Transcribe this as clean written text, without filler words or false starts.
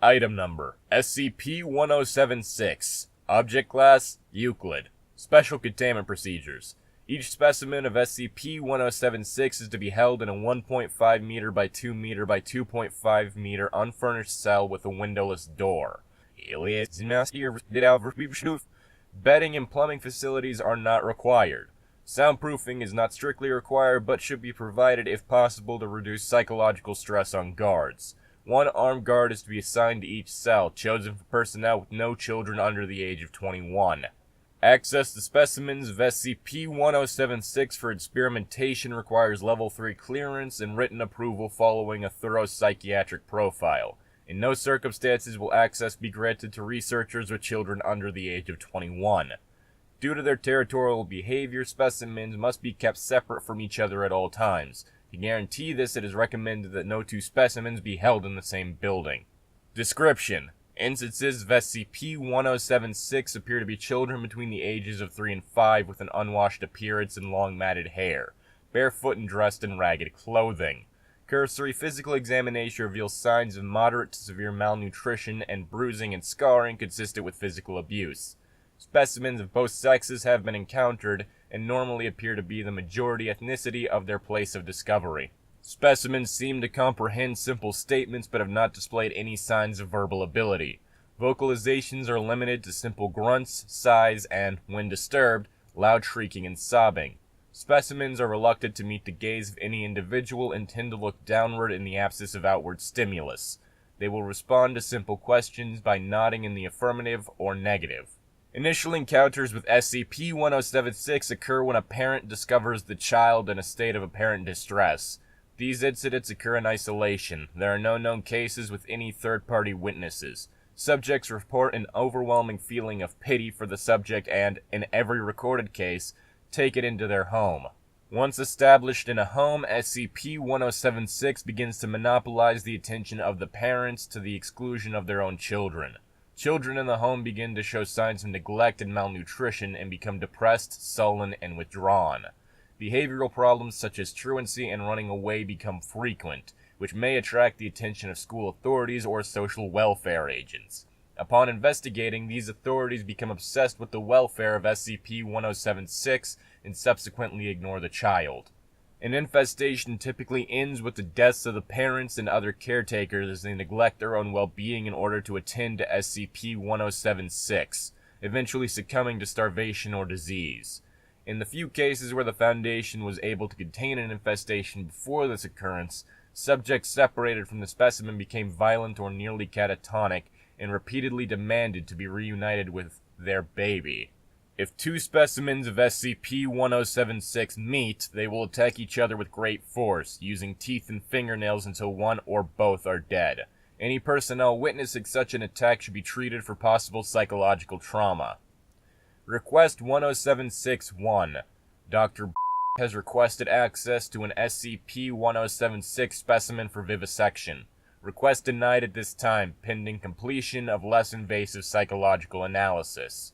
Item Number SCP-1076 Object Class Euclid Special Containment Procedures. Each specimen of SCP-1076 is to be held in a 1.5 meter by 2 meter by 2.5 meter unfurnished cell with a windowless door. Bedding and plumbing facilities are not required. Soundproofing is not strictly required but should be provided if possible to reduce psychological stress on guards. One armed guard is to be assigned to each cell, chosen for personnel with no children under the age of 21. Access to specimens of SCP-1076 for experimentation requires Level 3 clearance and written approval following a thorough psychiatric profile. In no circumstances will access be granted to researchers with children under the age of 21. Due to their territorial behavior, specimens must be kept separate from each other at all times. To guarantee this, it is recommended that no two specimens be held in the same building. Description: instances of SCP-1076 appear to be children between the ages of 3 and 5 with an unwashed appearance and long matted hair, barefoot and dressed in ragged clothing. Cursory physical examination reveals signs of moderate to severe malnutrition and bruising and scarring consistent with physical abuse. Specimens of both sexes have been encountered and normally appear to be the majority ethnicity of their place of discovery. Specimens seem to comprehend simple statements but have not displayed any signs of verbal ability. Vocalizations are limited to simple grunts, sighs, and, when disturbed, loud shrieking and sobbing. Specimens are reluctant to meet the gaze of any individual and tend to look downward in the absence of outward stimulus. They will respond to simple questions by nodding in the affirmative or negative. Initial encounters with SCP-1076 occur when a parent discovers the child in a state of apparent distress. These incidents occur in isolation. There are no known cases with any third-party witnesses. Subjects report an overwhelming feeling of pity for the subject and, in every recorded case, take it into their home. Once established in a home, SCP-1076 begins to monopolize the attention of the parents to the exclusion of their own children. Children in the home begin to show signs of neglect and malnutrition and become depressed, sullen, and withdrawn. Behavioral problems such as truancy and running away become frequent, which may attract the attention of school authorities or social welfare agents. Upon investigating, these authorities become obsessed with the welfare of SCP-1076 and subsequently ignore the child. An infestation typically ends with the deaths of the parents and other caretakers as they neglect their own well-being in order to attend to SCP-1076, eventually succumbing to starvation or disease. In the few cases where the Foundation was able to contain an infestation before this occurrence, subjects separated from the specimen became violent or nearly catatonic and repeatedly demanded to be reunited with their baby. If two specimens of SCP-1076 meet, they will attack each other with great force, using teeth and fingernails until one or both are dead. Any personnel witnessing such an attack should be treated for possible psychological trauma. Request 1076-1. Dr. has requested access to an SCP-1076 specimen for vivisection. Request denied at this time, pending completion of less invasive psychological analysis.